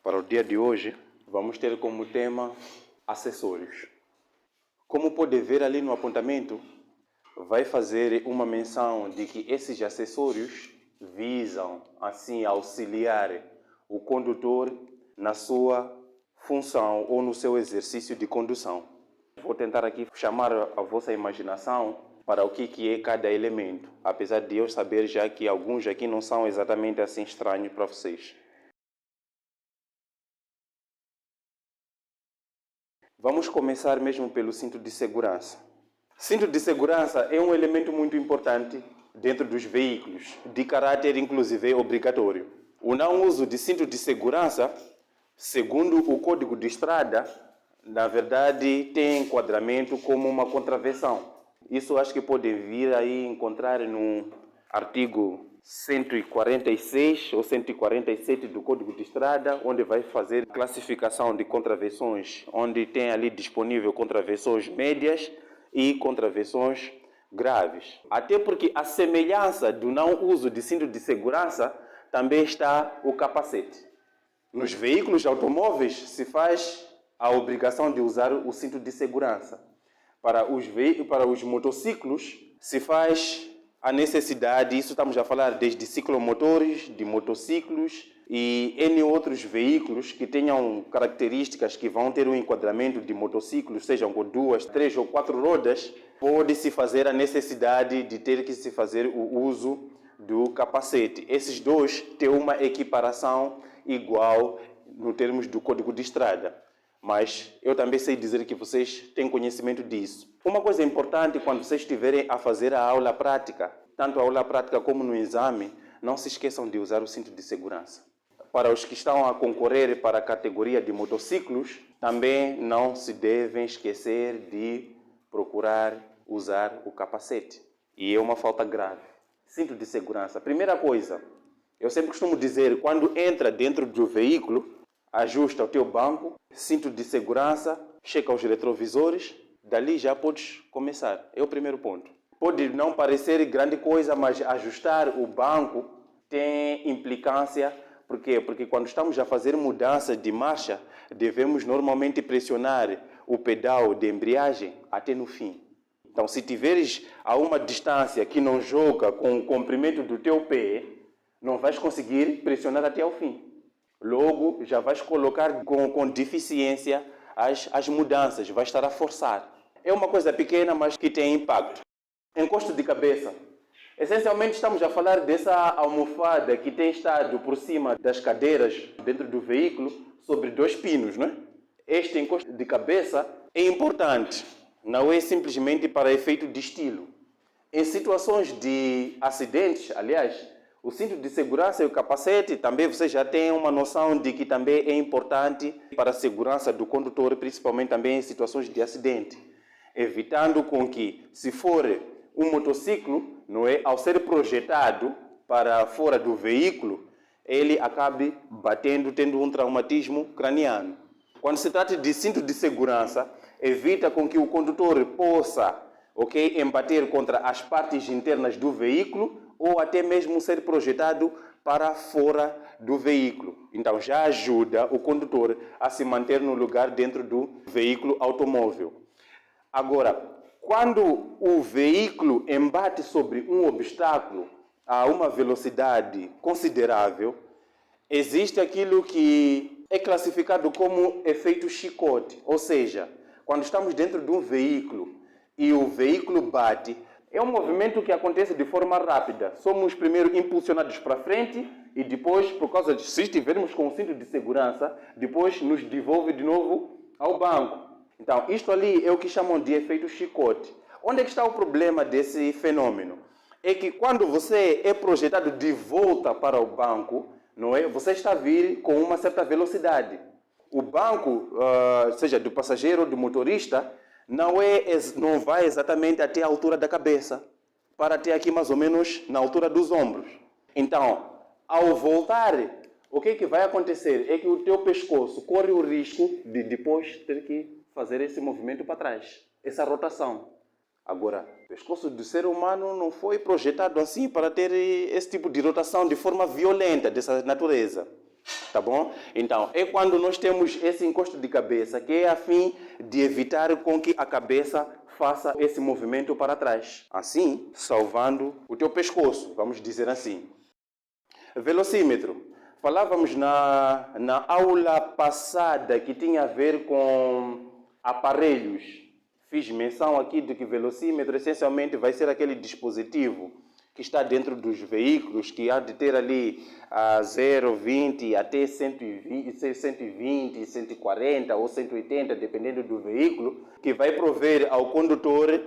Para o dia de hoje, vamos ter como tema acessórios. Como pode ver ali no apontamento, vai fazer uma menção de que esses acessórios visam, assim, auxiliar o condutor na sua função ou no seu exercício de condução. Vou tentar aqui chamar a vossa imaginação para o que é cada elemento, apesar de eu saber já que alguns aqui não são exatamente assim estranhos para vocês. Vamos começar mesmo pelo cinto de segurança. Cinto de segurança é um elemento muito importante dentro dos veículos, de caráter inclusive obrigatório. O não uso de cinto de segurança, segundo o Código de Estrada, na verdade tem enquadramento como uma contravenção. Isso acho que pode vir aí encontrar no artigo 146 ou 147 do Código de Estrada, onde vai fazer classificação de contravenções, onde tem ali disponível contravenções médias e contravenções graves. Até porque a semelhança do não uso de cinto de segurança também está o capacete. Nos veículos automóveis se faz a obrigação de usar o cinto de segurança. Para os motociclos se faz a necessidade, isso estamos a falar desde ciclomotores, de motociclos e N outros veículos que tenham características que vão ter um enquadramento de motociclos, sejam com 2, 3 ou 4 rodas, pode-se fazer a necessidade de ter que se fazer o uso do capacete. Esses dois têm uma equiparação igual no termos do Código de Estrada. Mas eu também sei dizer que vocês têm conhecimento disso. Uma coisa importante quando vocês estiverem a fazer a aula prática, tanto a aula prática como no exame, não se esqueçam de usar o cinto de segurança. Para os que estão a concorrer para a categoria de motociclos, também não se devem esquecer de procurar usar o capacete. E é uma falta grave. Cinto de segurança. Primeira coisa, eu sempre costumo dizer, quando entra dentro do veículo, ajusta o teu banco, cinto de segurança, checa os retrovisores, dali já podes começar. É o primeiro ponto. Pode não parecer grande coisa, mas ajustar o banco tem implicância. Por quê? Porque quando estamos a fazer mudança de marcha, devemos normalmente pressionar o pedal de embreagem até no fim. Então, se tiveres a uma distância que não joga com o comprimento do teu pé, não vais conseguir pressionar até ao fim. Logo, já vais colocar com deficiência as mudanças, vais estar a forçar. É uma coisa pequena, mas que tem impacto. Encosto de cabeça. Essencialmente, estamos a falar dessa almofada que tem estado por cima das cadeiras dentro do veículo, sobre 2 pinos, não é? Este encosto de cabeça é importante, não é simplesmente para efeito de estilo. Em situações de acidentes, aliás, o cinto de segurança e o capacete também você já tem uma noção de que também é importante para a segurança do condutor, principalmente também em situações de acidente. Evitando com que, se for um motociclo, não é, ao ser projetado para fora do veículo, ele acabe batendo, tendo um traumatismo craniano. Quando se trata de cinto de segurança, evita com que o condutor possa embater contra as partes internas do veículo ou até mesmo ser projetado para fora do veículo. Então já ajuda o condutor a se manter no lugar dentro do veículo automóvel. Agora, quando o veículo embate sobre um obstáculo a uma velocidade considerável, existe aquilo que é classificado como efeito chicote, ou seja, quando estamos dentro de um veículo e o veículo bate, é um movimento que acontece de forma rápida. Somos primeiro impulsionados para frente e depois, por causa de, se estivermos com o cinto de segurança, depois nos devolve de novo ao banco. Então, isto ali é o que chamam de efeito chicote. Onde é que está o problema desse fenômeno? É que quando você é projetado de volta para o banco, não é? Você está a vir com uma certa velocidade. O banco, seja do passageiro ou do motorista, não vai exatamente até a altura da cabeça, para até aqui mais ou menos na altura dos ombros. Então, ao voltar, o que vai acontecer é que o teu pescoço corre o risco de depois ter que fazer esse movimento para trás, essa rotação. Agora, o pescoço do ser humano não foi projetado assim para ter esse tipo de rotação de forma violenta, dessa natureza. Tá bom? Então, é quando nós temos esse encosto de cabeça que é a fim de evitar com que a cabeça faça esse movimento para trás. Assim, salvando o teu pescoço, vamos dizer assim. Velocímetro. Falávamos na aula passada que tinha a ver com aparelhos. Fiz menção aqui de que velocímetro essencialmente vai ser aquele dispositivo que está dentro dos veículos, que há de ter ali a 0, 20 até 120, 140 ou 180, dependendo do veículo, que vai prover ao condutor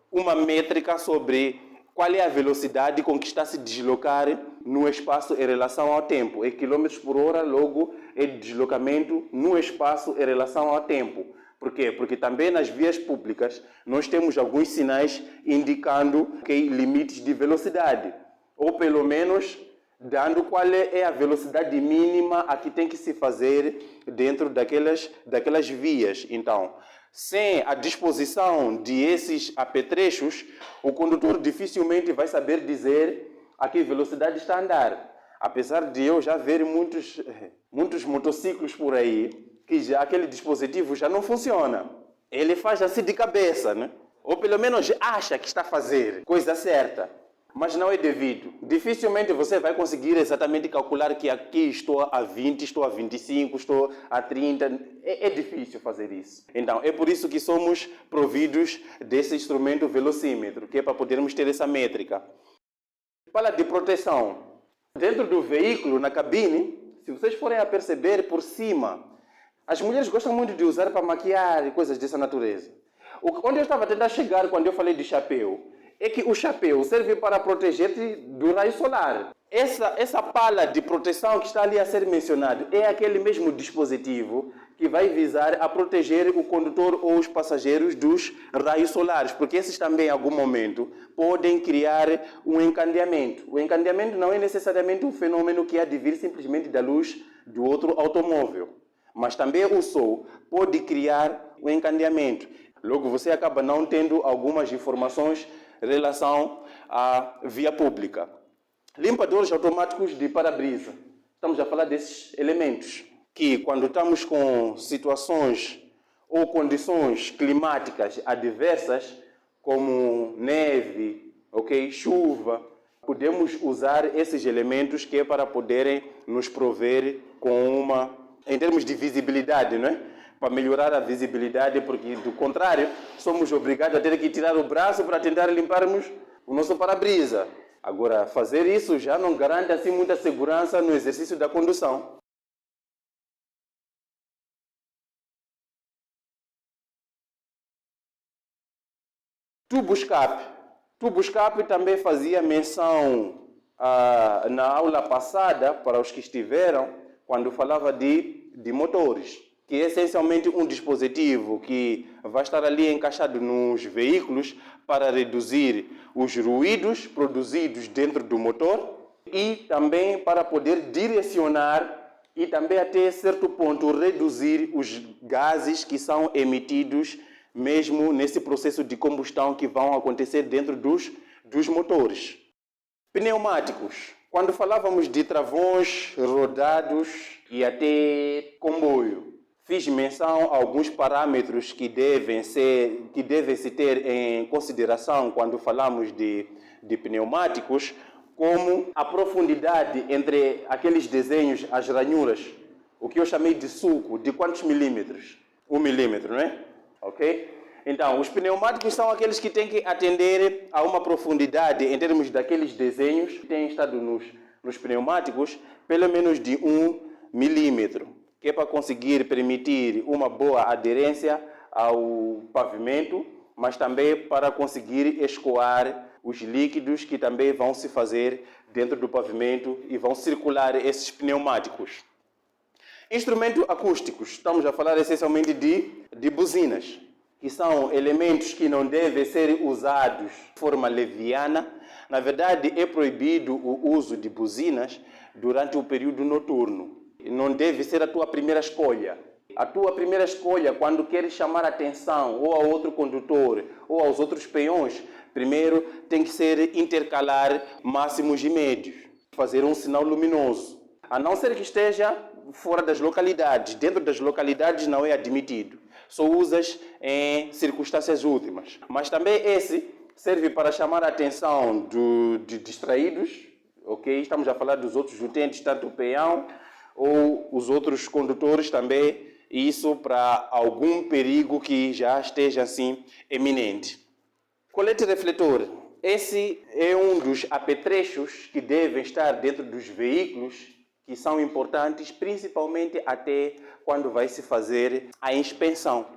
uma métrica sobre qual é a velocidade com que está a se deslocar no espaço em relação ao tempo. É quilômetros por hora, logo é deslocamento no espaço em relação ao tempo. Por quê? Porque também nas vias públicas nós temos alguns sinais indicando limites de velocidade, ou pelo menos dando qual é a velocidade mínima a que tem que se fazer dentro daquelas vias. Então, sem a disposição de esses apetrechos, o condutor dificilmente vai saber dizer a que velocidade está a andar. Apesar de eu já ver muitos motociclos por aí, que já aquele dispositivo já não funciona. Ele faz assim de cabeça, né? Ou pelo menos acha que está a fazer coisa certa, mas não é devido. Dificilmente você vai conseguir exatamente calcular que aqui estou a 20, estou a 25, estou a 30. É difícil fazer isso. Então, é por isso que somos providos desse instrumento velocímetro, que é para podermos ter essa métrica. Fala de proteção. Dentro do veículo, na cabine, se vocês forem a perceber por cima, as mulheres gostam muito de usar para maquiar e coisas dessa natureza. Onde eu estava a tentar chegar quando eu falei de chapéu, é que o chapéu serve para proteger-te do raio solar. Essa pala de proteção que está ali a ser mencionado é aquele mesmo dispositivo que vai visar a proteger o condutor ou os passageiros dos raios solares, porque esses também, em algum momento, podem criar um encandeamento. O encandeamento não é necessariamente um fenômeno que há de vir simplesmente da luz do outro automóvel, mas também o sol pode criar um encandeamento. Logo, você acaba não tendo algumas informações em relação à via pública. Limpadores automáticos de para-brisa. Estamos a falar desses elementos que, quando estamos com situações ou condições climáticas adversas, como neve, chuva, podemos usar esses elementos que é para poderem nos prover com em termos de visibilidade, não é? Para melhorar a visibilidade, porque, do contrário, somos obrigados a ter que tirar o braço para tentar limparmos o nosso para-brisa. Agora, fazer isso já não garante assim muita segurança no exercício da condução. Tubo escape. Tubo escape também fazia menção na aula passada, para os que estiveram, quando falava de motores, que é essencialmente um dispositivo que vai estar ali encaixado nos veículos para reduzir os ruídos produzidos dentro do motor e também para poder direcionar e também até certo ponto reduzir os gases que são emitidos mesmo nesse processo de combustão que vão acontecer dentro dos motores. Pneumáticos. Quando falávamos de travões, rodados e até comboio, fiz menção a alguns parâmetros que devem se ter em consideração quando falamos de pneumáticos, como a profundidade entre aqueles desenhos, as ranhuras, o que eu chamei de sulco, de quantos milímetros? 1 milímetro, não é? Ok? Então, os pneumáticos são aqueles que têm que atender a uma profundidade em termos daqueles desenhos que têm estado nos pneumáticos, pelo menos de 1 milímetro, que é para conseguir permitir uma boa aderência ao pavimento, mas também para conseguir escoar os líquidos que também vão se fazer dentro do pavimento e vão circular esses pneumáticos. Instrumentos acústicos. Estamos a falar essencialmente de buzinas, que são elementos que não devem ser usados de forma leviana. Na verdade, é proibido o uso de buzinas durante o período noturno. Não deve ser a tua primeira escolha. A tua primeira escolha, quando queres chamar a atenção ou ao outro condutor ou aos outros peões, primeiro tem que ser intercalar máximos e médios. Fazer um sinal luminoso. a não ser que esteja fora das localidades. Dentro das localidades não é admitido. Só usas em circunstâncias últimas. Mas também esse serve para chamar a atenção de distraídos, ok? Estamos a falar dos outros utentes, tanto o peão ou os outros condutores também, isso para algum perigo que já esteja assim eminente. Colete refletor. Esse é um dos apetrechos que devem estar dentro dos veículos que são importantes, principalmente até quando vai se fazer a inspeção.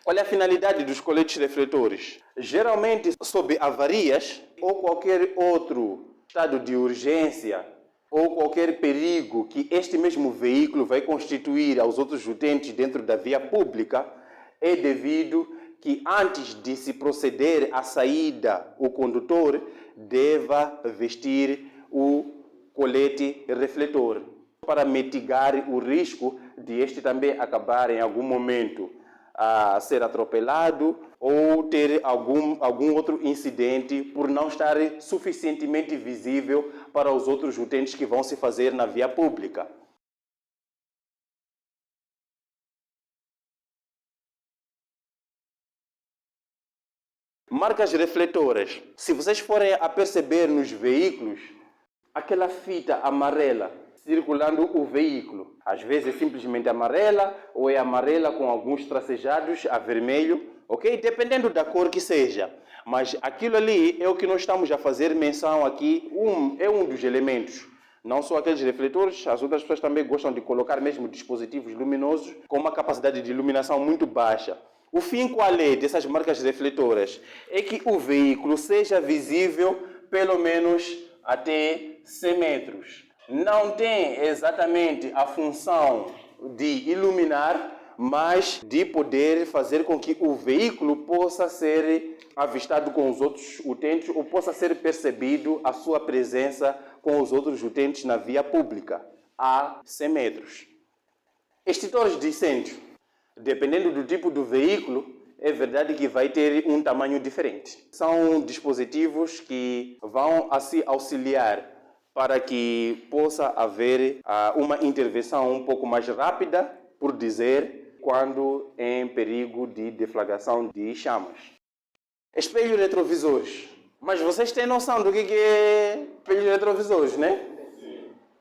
Qual é a finalidade dos coletes refletores? Geralmente, sob avarias ou qualquer outro estado de urgência ou qualquer perigo que este mesmo veículo vai constituir aos outros utentes dentro da via pública, é devido que antes de se proceder à saída, o condutor deva vestir o colete refletor para mitigar o risco de este também acabar em algum momento a ser atropelado ou ter algum outro incidente por não estar suficientemente visível para os outros utentes que vão se fazer na via pública. Marcas refletoras. Se vocês forem a perceber nos veículos, aquela fita amarela circulando o veículo. Às vezes é simplesmente amarela ou é amarela com alguns tracejados a vermelho, ok? Dependendo da cor que seja. Mas aquilo ali é o que nós estamos a fazer menção aqui, é um dos elementos. Não só aqueles refletores, as outras pessoas também gostam de colocar mesmo dispositivos luminosos com uma capacidade de iluminação muito baixa. O fim qual é dessas marcas refletoras? É que o veículo seja visível pelo menos até 100 metros. Não tem exatamente a função de iluminar, mas de poder fazer com que o veículo possa ser avistado com os outros utentes ou possa ser percebido a sua presença com os outros utentes na via pública, a 100 metros. Extintores de incêndio. Dependendo do tipo do veículo, é verdade que vai ter um tamanho diferente. São dispositivos que vão assim auxiliar para que possa haver uma intervenção um pouco mais rápida, por dizer, quando em perigo de deflagração de chamas. Espelhos retrovisores. Mas vocês têm noção do que é espelhos retrovisores, né?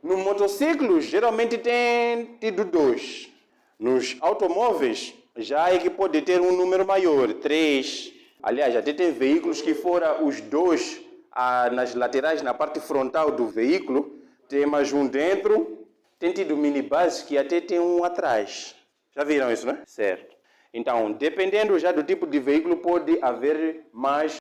No motociclo, geralmente tem tido 2. Nos automóveis, já é que pode ter um número maior, 3. Aliás, até tem veículos que fora os 2 nas laterais, na parte frontal do veículo, tem mais um dentro. Tem tido minibuses que até tem um atrás. Já viram isso, né? Certo. Então, dependendo já do tipo de veículo, pode haver mais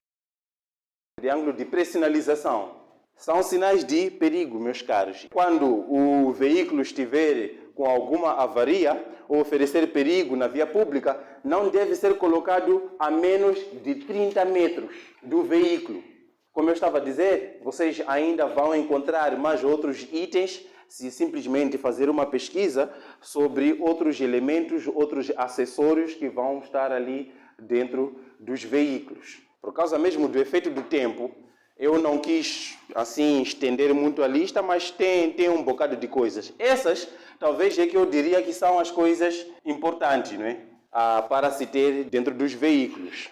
triângulo de pré-sinalização. São sinais de perigo, meus caros. Quando o veículo estiver com alguma avaria ou oferecer perigo na via pública, não deve ser colocado a menos de 30 metros do veículo. Como eu estava a dizer, vocês ainda vão encontrar mais outros itens se simplesmente fazer uma pesquisa sobre outros elementos, outros acessórios que vão estar ali dentro dos veículos. Por causa mesmo do efeito do tempo, eu não quis assim estender muito a lista, mas tem um bocado de coisas. Essas, talvez é que eu diria que são as coisas importantes, não é? Para se ter dentro dos veículos.